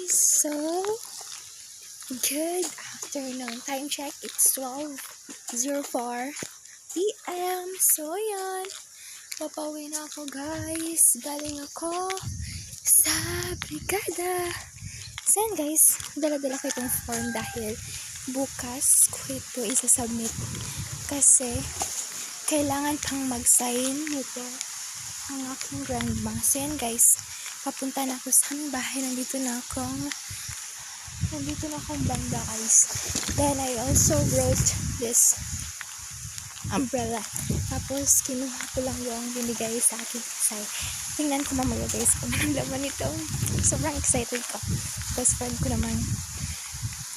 So, good afternoon. Time check, it's 12:04 p.m. So, yan. Papauwi na ako, guys. Galing ako sa brigada. So, yan, guys. Dala-dala ko itong form dahil bukas ko ito isa-submit. Kasi, kailangan pang mag-sign nito ang aking grandma. So, yan, guys. Papunta na ako sa aming bahay. Nandito na akong banda, guys. Then I also wrote this umbrella. Tapos kinuha ko lang yung binigay sa akin kasi tingnan ko mamaya, guys, kung anong laman nito. Sobrang excited ko. Best friend ko naman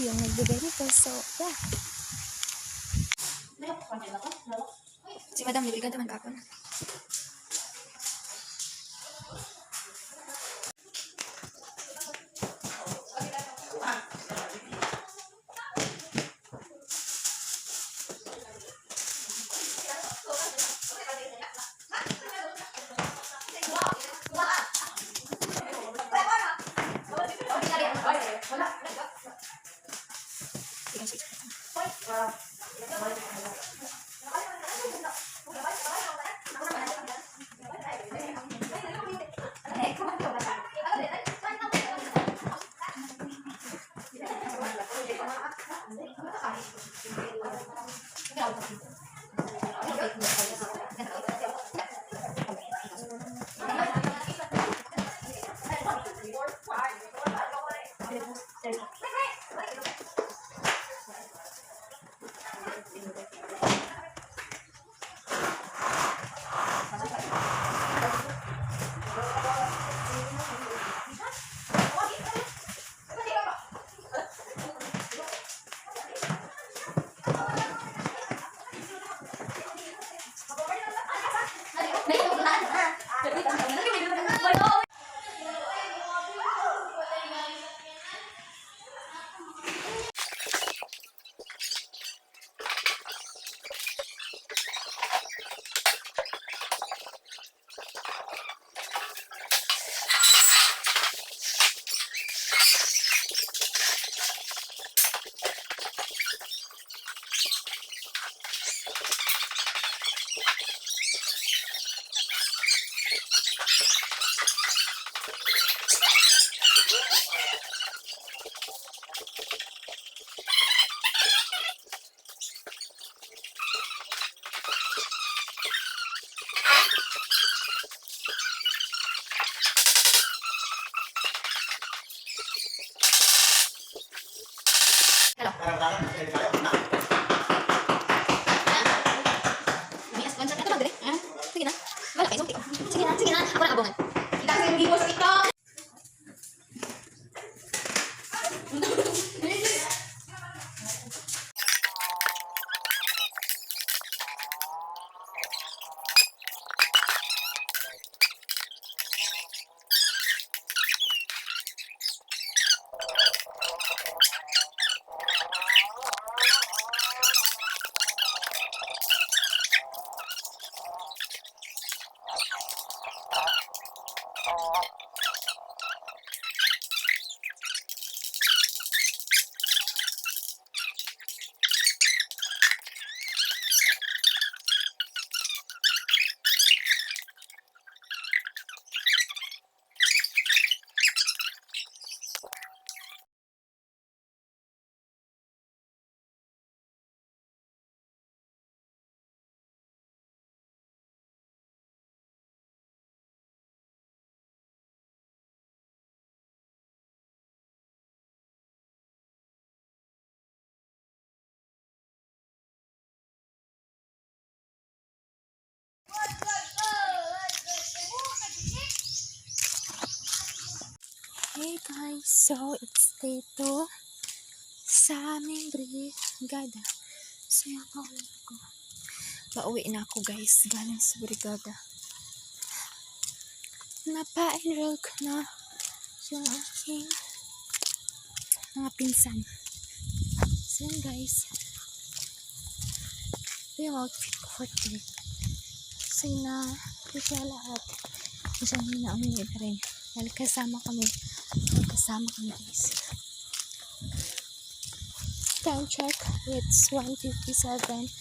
yung nagbigay nito. So, yeah. Si Madam Librigan naman kapon. Sige na. Ako na abongan. Kita sa yung sa TikTok. Hey guys, so it's day 2 sa aming brigada. So yan, pauwi na ako guys, galing sa brigada. Napa-enroll ko na yung aking mga pinsan. So yan guys, ito yung outfit ko for today. So yun na, ito siya lahat. Diyan na umiwi na rin. Dahil kasama kami. Sama kami guys. Time check, it's 1:57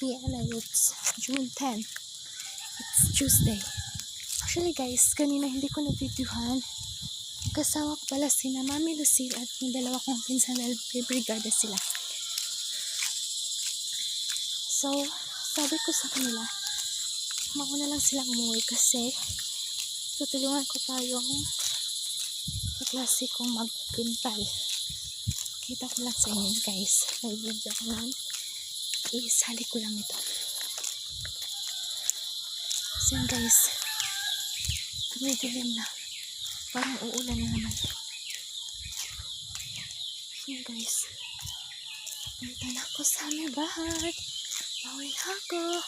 p.m. and it's June 10. It's Tuesday. Actually guys, kanina hindi ko na-videohan. Kasama ko pala sina Mami Lucille at yung dalawa kong pinsan na brigada sila. So, sabi ko sa kanila, mauna lang silang umuwi kasi tutulungan ko pa yung kaklase kong magpintal. Kita ko lang sa inyo guys. May video ko lang. Isali ko lang ito. So yun guys. Tumidilim na. Parang uulan na naman. So yun guys. Punta na ako sa aming bahay. Bawin ako.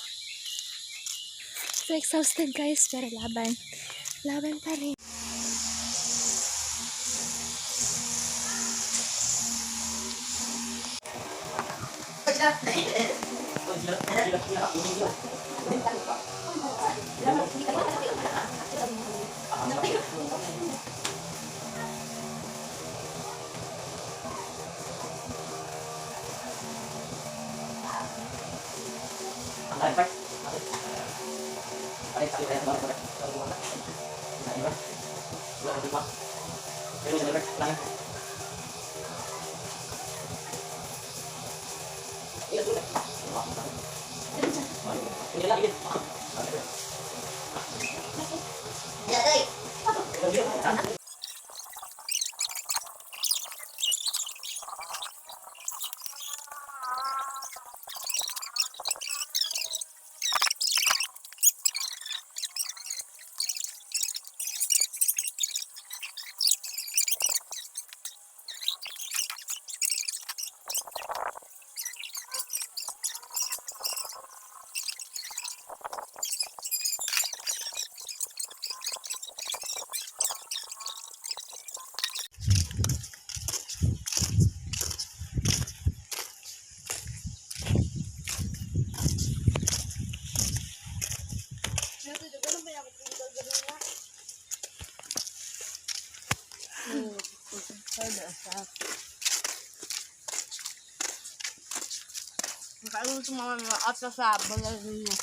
So exhausted guys. Pero laban. Laban pa rin. Nakaano sa mga ata sa balarino.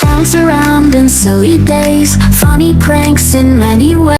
Bounce around in silly days, funny pranks in many ways.